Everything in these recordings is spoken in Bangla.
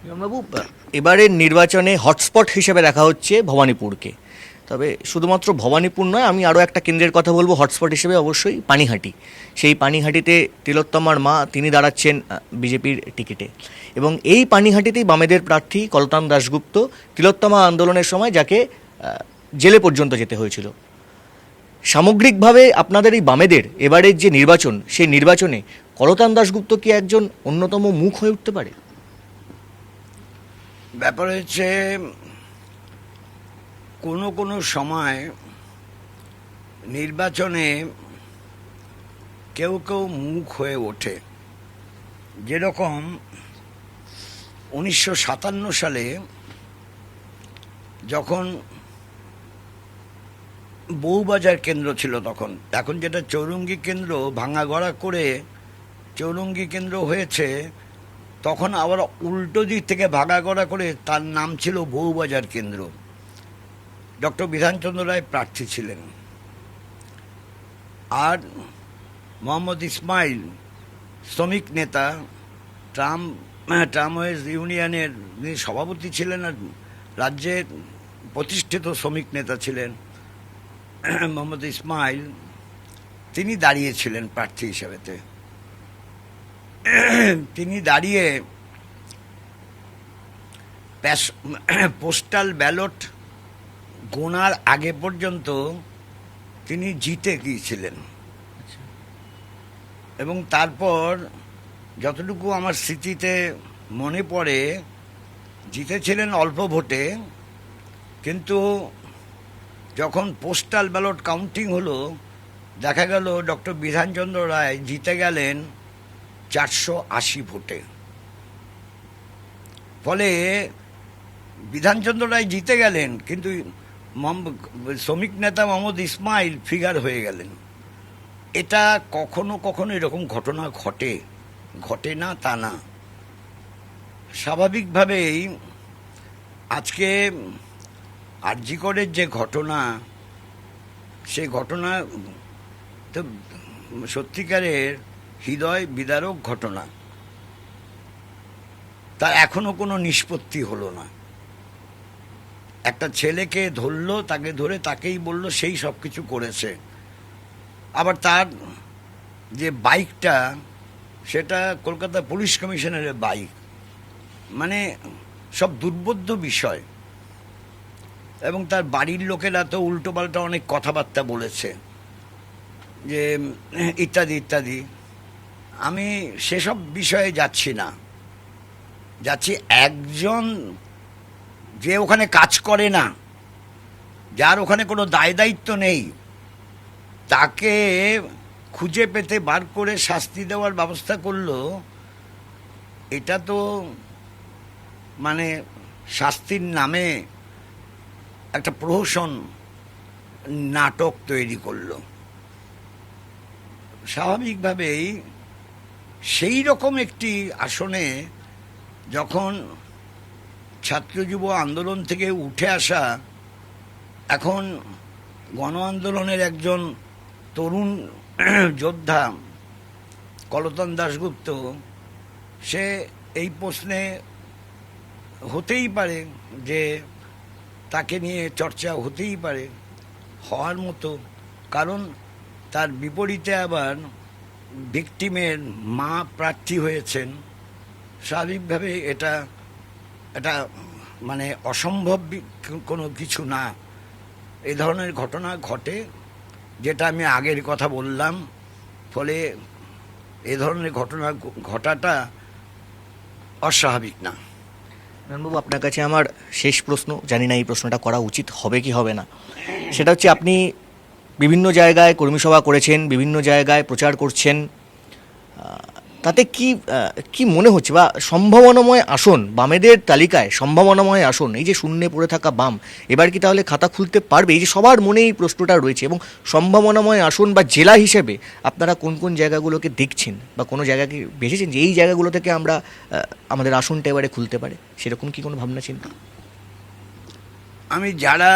বাবু, এবারের নির্বাচনে হটস্পট হিসেবে দেখা হচ্ছে ভবানীপুরকে। তবে শুধুমাত্র ভবানীপুর নয়, আমি আরও একটা কেন্দ্রের কথা বলবো হটস্পট হিসেবে, অবশ্যই পানিহাটি। সেই পানিহাটিতে তিলোত্তমার মা তিনি দাঁড়াচ্ছেন বিজেপির টিকিটে, এবং এই পানিহাটিতেই বামেদের প্রার্থী কলতান দাশগুপ্ত, তিলোত্তমা আন্দোলনের সময় যাকে জেলে পর্যন্ত যেতে হয়েছিল। সামগ্রিকভাবে আপনাদের এই বামেদের এবারের যে নির্বাচন, সেই নির্বাচনে কলতান দাশগুপ্ত কি একজন অন্যতম মুখ হয়ে উঠতে পারে? ব্যাপার হচ্ছে, কোনো কোনো সময় নির্বাচনে কেউ কেউ মুখ হয়ে ওঠে। যেরকম 1957 সালে যখন বউবাজার কেন্দ্র ছিল, তখন এখন যেটা চৌরঙ্গি কেন্দ্র ভাঙাগড়া করে চৌরঙ্গি কেন্দ্র হয়েছে, তখন আবার উল্টো দিক থেকে ভাগাগড়া করে তার নাম ছিল বউবাজার কেন্দ্র। ডক্টর বিধানচন্দ্র রায় প্রার্থী ছিলেন, আর মোহাম্মদ ইসমাইল শ্রমিক নেতা, ট্রামওয়েজ ইউনিয়নের সভাপতি ছিলেন, আর রাজ্যের প্রতিষ্ঠিত শ্রমিক নেতা ছিলেন মোহাম্মদ ইসমাইল। তিনি দাঁড়িয়েছিলেন প্রার্থী হিসেবেতে। তিনি দাঁড়িয়ে পোস্টাল ব্যালট গোনার আগে পর্যন্ত তিনি জিতে গিয়েছিলেন, এবং তারপর যতটুকু আমার স্মৃতিতে মনে পড়ে, জিতেছিলেন অল্প ভোটে, কিন্তু যখন পোস্টাল ব্যালট কাউন্টিং হলো, দেখা গেল ডক্টর বিধানচন্দ্র রায় জিতে গেলেন 480 ভোটে। ফলে বিধানচন্দ্র রায় জিতে গেলেন, কিন্তু শ্রমিক নেতা মোহাম্মদ ইসমাইল ফিগার হয়ে গেলেন। এটা কখনো কখনো এরকম ঘটনা ঘটে না তা না। স্বাভাবিকভাবেই আজকে আরজি করের যে ঘটনা, সেই ঘটনা তো সত্যিকারের হৃদয় বিদারক ঘটনা। তার এখনো কোনো নিষ্পত্তি হলো না। একটা ছেলেকে ধরলো, তাকে ধরে তাকেই বলল সেই সব কিছু করেছে। আবার তার যে বাইকটা, সেটা কলকাতা পুলিশ কমিশনারের বাইক। মানে সব দুর্বোধ্য বিষয়। এবং তার বাড়ির লোকেরা তো উল্টোপাল্টা অনেক কথাবার্তা বলেছে, যে ইত্যাদি ইত্যাদি। আমি সেসব বিষয়ে যাচ্ছি না, যাচ্ছি একজন যে ওখানে কাজ করে না, যার ওখানে কোনো দায় দায়িত্ব নেই, তাকে খুঁজে পেতে বার করে শাস্তি দেওয়ার ব্যবস্থা করলো। এটা তো মানে শাস্তির নামে একটা প্রহসন নাটক তৈরি করলো। স্বাভাবিকভাবেই সেই রকম একটি আসনে যখন ছাত্র যুব আন্দোলন থেকে উঠে আসা, এখন গণ আন্দোলনের একজন তরুণ যোদ্ধা কলতান দাশগুপ্ত, সে এই প্রশ্নে হতেই পারে যে তাকে নিয়ে চর্চা হতেই পারে, হওয়ার মতো। কারণ তার বিপরীতে আবার ভিকটিমের মা প্রার্থী হয়েছেন। স্বাভাবিকভাবে এটা এটা মানে অসম্ভব কোনো কিছু না। এই ধরনের ঘটনা ঘটে, যেটা আমি আগের কথা বললাম। ফলে এ ধরনের ঘটনা ঘটাটা অস্বাভাবিক না। বাবু, আপনার কাছে আমার শেষ প্রশ্ন, জানি না এই প্রশ্নটা করা উচিত হবে কি হবে না। সেটা হচ্ছে, আপনি বিভিন্ন জায়গায় কর্মী সভা করেছেন, বিভিন্ন জায়গায় প্রচার করছেন, তাতে কি মনে হচ্ছে, বা সম্ভাবনাময় আসন বামেদের তালিকায়, সম্ভাবনাময় আসন, এই যে শূন্যে পড়ে থাকা বাম, এবার কি তাহলে খাতা খুলতে পারবে? এই যে সবার মনে এই প্রশ্নটা রয়েছে, এবং সম্ভাবনাময় আসন বা জেলা হিসেবে আপনারা কোন কোন জায়গাগুলোকে দেখছেন, বা কোনো জায়গাকে বেছেছেন যে এই জায়গাগুলো থেকে আমরা আমাদের আসনটা এবারে খুলতে পারে, সেরকম কি কোনো ভাবনা চিন্তা? আমি যারা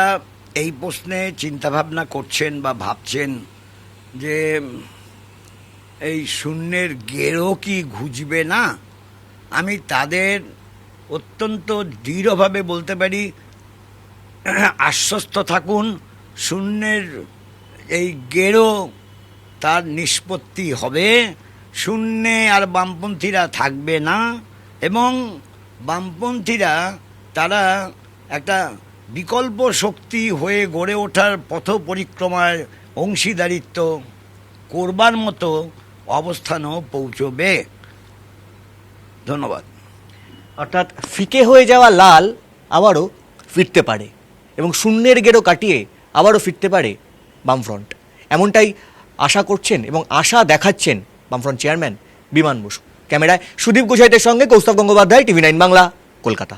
এই প্রশ্নে চিন্তাভাবনা করছেন বা ভাবছেন যে এই শূন্যের গেরো কি ঘুচবে না, আমি তাদের অত্যন্ত দৃঢ়ভাবে বলতে পারি, আশ্বস্ত থাকুন, শূন্যের এই গেরো তার নিষ্পত্তি হবে, শূন্যে আর বামপন্থীরা থাকবে না, এবং বামপন্থীরা তারা একটা বিকল্প শক্তি হয়ে গড়ে ওঠার পথ পরিক্রমায় অংশীদারিত্ব করবার মতো অবস্থানও পৌঁছবে। ধন্যবাদ। অর্থাৎ ফিকে হয়ে যাওয়া লাল আবারও ফিরতে পারে এবং শূন্যের গেরো কাটিয়ে আবারও ফিরতে পারে বামফ্রন্ট, এমনটাই আশা করছেন এবং আশা দেখাচ্ছেন বামফ্রন্ট চেয়ারম্যান বিমান বসু। ক্যামেরায় সুদীপ গোসাইটের সঙ্গে কৌস্তব গঙ্গোপাধ্যায়, TV9 বাংলা, কলকাতা।